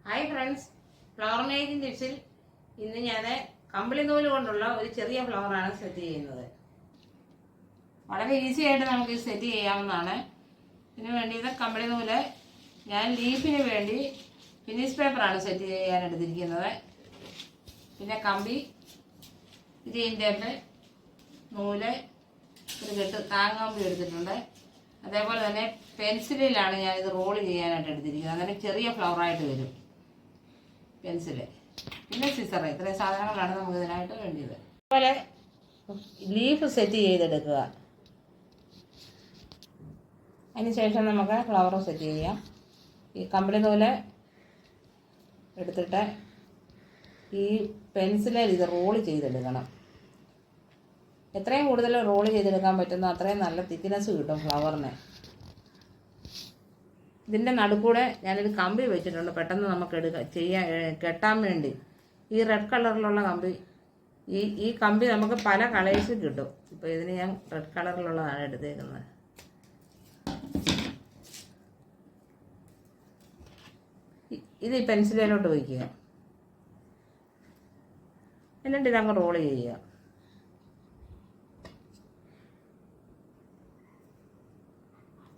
Hi friends, flower making ടിപ്സിൽ ഇന്ന് ഞാൻ കമ്പിളി നൂല് കൊണ്ടുള്ള ഒരു ചെറിയ ഫ്ലവറാണ് സെറ്റ് ചെയ്യുന്നത്. വളരെ ഈസി ആയിട്ട് നമുക്ക് സെറ്റ് ചെയ്യാവുന്നതാണ്. ഇതിന് വേണ്ടി കമ്പിളി നൂല് ഞാൻ ലീഫിന് വേണ്ടി ഫിനിഷ് പേപ്പറാണ് സെറ്റ് ചെയ്യാൻ എടുത്തിരിക്കുന്നത്. പിന്നെ കമ്പി, ഗ്രീൻ ടേപ്പ്, നൂല്, ഒരു കെട്ട് താങ്ങാമ്പി എടുത്തിട്ടുണ്ട്. അതേപോലെ തന്നെ പെൻസിലിലാണ് ഞാനിത് റോൾ ചെയ്യാനായിട്ട് എടുത്തിരിക്കുന്നത്. അങ്ങനെ ചെറിയ ഫ്ലവറായിട്ട് വരും പെൻസില്. പിന്നെ സിസർ. ഇത്രയും സാധനങ്ങളാണ് നമുക്ക് ഇതിനായിട്ട് വേണ്ടിയത്. അതുപോലെ ലീഫ് സെറ്റ് ചെയ്തെടുക്കുക. അതിനുശേഷം നമുക്ക് ഫ്ലവർ സെറ്റ് ചെയ്യാം. ഈ കമ്പിളി നൂല് എടുത്തിട്ട് ഈ പെൻസിലിൽ ഇത് റോൾ ചെയ്തെടുക്കണം. എത്രയും കൂടുതൽ റോൾ ചെയ്തെടുക്കാൻ പറ്റുന്ന അത്രയും നല്ല തിക്നെസ് കിട്ടും ഫ്ലവറിന്. ഇതിൻ്റെ നടുക്കൂടെ ഞാനൊരു കമ്പി വെച്ചിട്ടുണ്ട്, പെട്ടെന്ന് നമുക്ക് കെട്ടാൻ വേണ്ടി. ഈ റെഡ് കളറിലുള്ള കമ്പി, ഈ കമ്പി നമുക്ക് പല കളേഴ്സിൽ കിട്ടും. ഇപ്പോൾ ഇതിന് ഞാൻ റെഡ് കളറിലുള്ളതാണ് എടുത്തേക്കുന്നത്. ഇത് ഈ പെൻസിലിലോട്ട് വയ്ക്കുക, എന്നിട്ട് ഇതങ്ങ് റോൾ ചെയ്യുക.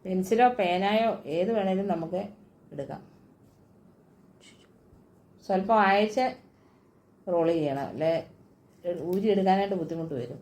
പെൻസിലോ പേനായോ ഏത് വേണേലും നമുക്ക് എടുക്കാം. സ്വല്പം അയച്ച് റോൾ ചെയ്യണം, അല്ലെ ഊരി എടുക്കാനായിട്ട് ബുദ്ധിമുട്ട് വരും.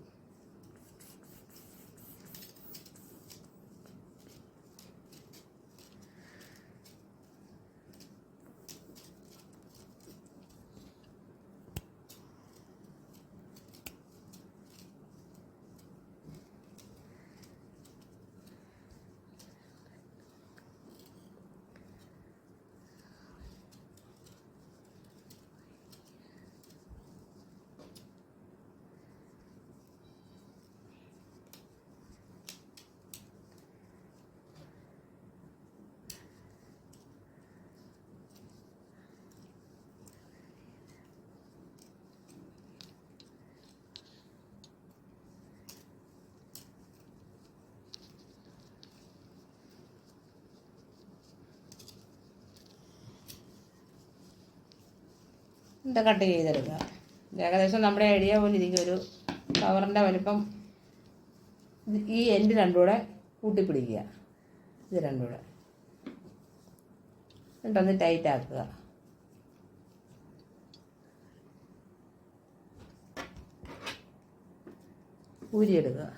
ഇത് കട്ട് ചെയ്തെടുക്കുക. ഏകദേശം നമ്മുടെ ഐഡിയ പോലെ ഇരിക്കും. ഒരു ഫ്ലവറിൻ്റെ വലിപ്പം. ഈ എൻഡ് രണ്ടും കൂടെ കൂട്ടിപ്പിടിക്കുക. ഇത് രണ്ടും കൂടെ എന്നിട്ടൊന്ന് ടൈറ്റ് ആക്കുക. ഊരിയെടുക്കുക.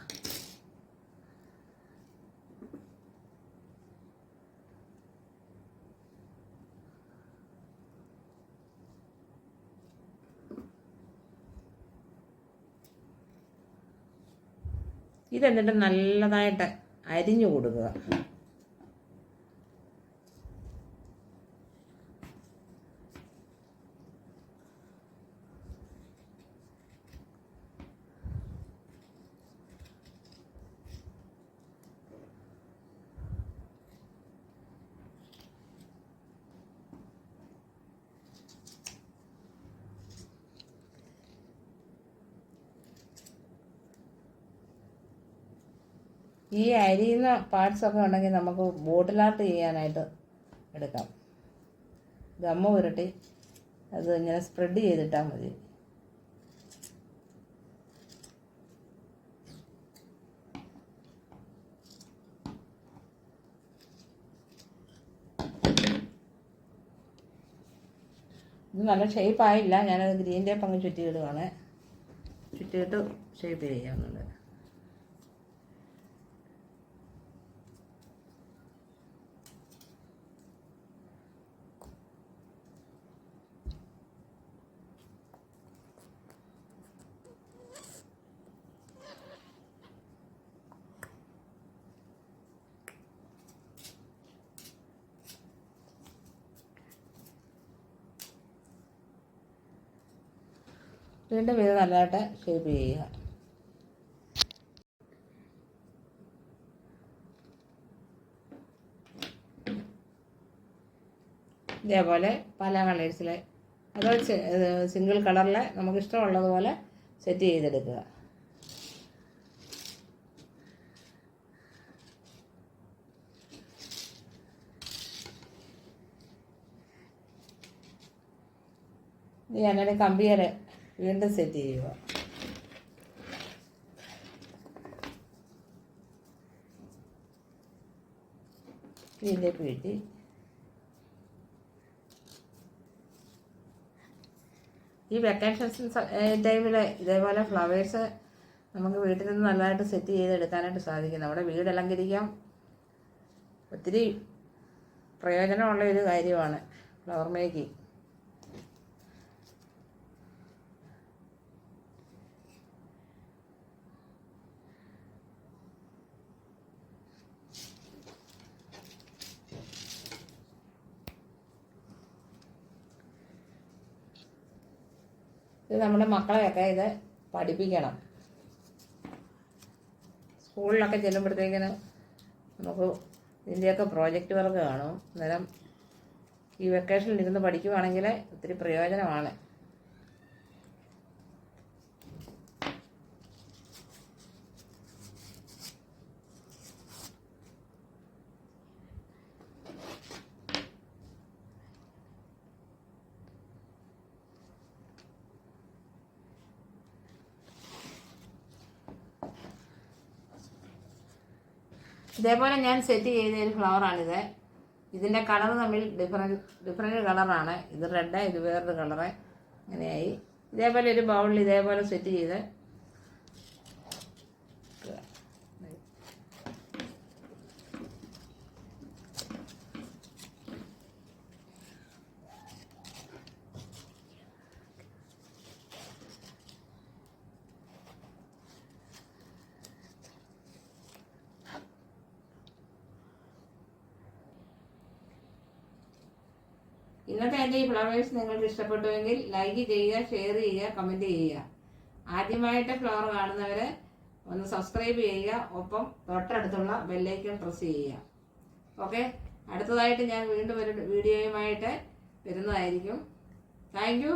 ഇതെന്നിട്ട് നല്ലതായിട്ട് അരിഞ്ഞു കൊടുക്കുക. ഈ അരിയുന്ന പാർട്സൊക്കെ ഉണ്ടെങ്കിൽ നമുക്ക് ബോട്ടിൽ ആർട്ട് ചെയ്യാനായിട്ട് എടുക്കാം. ഗമ്മ പുരട്ടി അത് ഇങ്ങനെ സ്പ്രെഡ് ചെയ്തിട്ടാൽ മതി. ഇത് നല്ല ഷേപ്പായില്ല, ഞാനത് ഗ്രീൻ ടേപ്പ് അങ്ങ് ചുറ്റിയിടുകയാണ്. ചുറ്റിയിട്ട് ഷേപ്പ് ചെയ്യാവുന്നുണ്ട്. വീണ്ടും ഇത് നല്ലതായിട്ട് ഷേപ്പ് ചെയ്യുക. ഇതേപോലെ പല കളേഴ്സിൽ, അതോ സിംഗിൾ കളറിൽ നമുക്കിഷ്ടമുള്ളതുപോലെ സെറ്റ് ചെയ്തെടുക്കുക. ഇനി ഞാനൊരു കമ്പിയർ വീണ്ടും സെറ്റ് ചെയ്യുക. ഇതിലേക്ക് വീട്ടി ഈ വെക്കേഷൻസ് ടൈമിൽ ഇതേപോലെ ഫ്ലവേഴ്സ് നമുക്ക് വീട്ടിൽ നിന്ന് നല്ലതായിട്ട് സെറ്റ് ചെയ്തെടുക്കാനായിട്ട് സാധിക്കും. നമ്മുടെ വീട് അലങ്കരിക്കാം. ഒത്തിരി പ്രയോജനമുള്ള ഒരു കാര്യമാണ് ഫ്ലവർ മേക്കിംഗ്. ഇത് നമ്മുടെ മക്കളെയൊക്കെ ഇത് പഠിപ്പിക്കണം. സ്കൂളിലൊക്കെ ചെല്ലുമ്പോഴത്തേക്കിന് നമുക്ക് ഇതിൻ്റെയൊക്കെ പ്രോജക്റ്റ് വർക്ക് കാണും. അന്നേരം ഈ വെക്കേഷനിൽ ഇരുന്ന് പഠിക്കുവാണെങ്കിൽ ഒത്തിരി പ്രയോജനമാണ്. ഇതേപോലെ ഞാൻ സെറ്റ് ചെയ്ത ഒരു ഫ്ലവറാണിത്. ഇതിൻ്റെ കളർ തമ്മിൽ ഡിഫറെൻറ്റ് കളറാണ്. ഇത് റെഡ്, ഇത് വേറൊരു കളറ്. അങ്ങനെയായി. ഇതേപോലെ ഒരു ബൗളിൽ ഇതേപോലെ സെറ്റ് ചെയ്ത് ഇന്നത്തെ എൻ്റെ ഈ ഫ്ലവേഴ്സ് നിങ്ങൾക്ക് ഇഷ്ടപ്പെട്ടുവെങ്കിൽ ലൈക്ക് ചെയ്യുക, ഷെയർ ചെയ്യുക, കമൻറ്റ് ചെയ്യുക. ആദ്യമായിട്ട് ഫ്ലവർ കാണുന്നവർ ഒന്ന് സബ്സ്ക്രൈബ് ചെയ്യുക. ഒപ്പം തൊട്ടടുത്തുള്ള ബെല്ലൈക്കൺ പ്രസ് ചെയ്യുക. ഓക്കെ, അടുത്തതായിട്ട് ഞാൻ വീണ്ടും ഒരു വീഡിയോയുമായിട്ട് വരുന്നതായിരിക്കും. Thank you.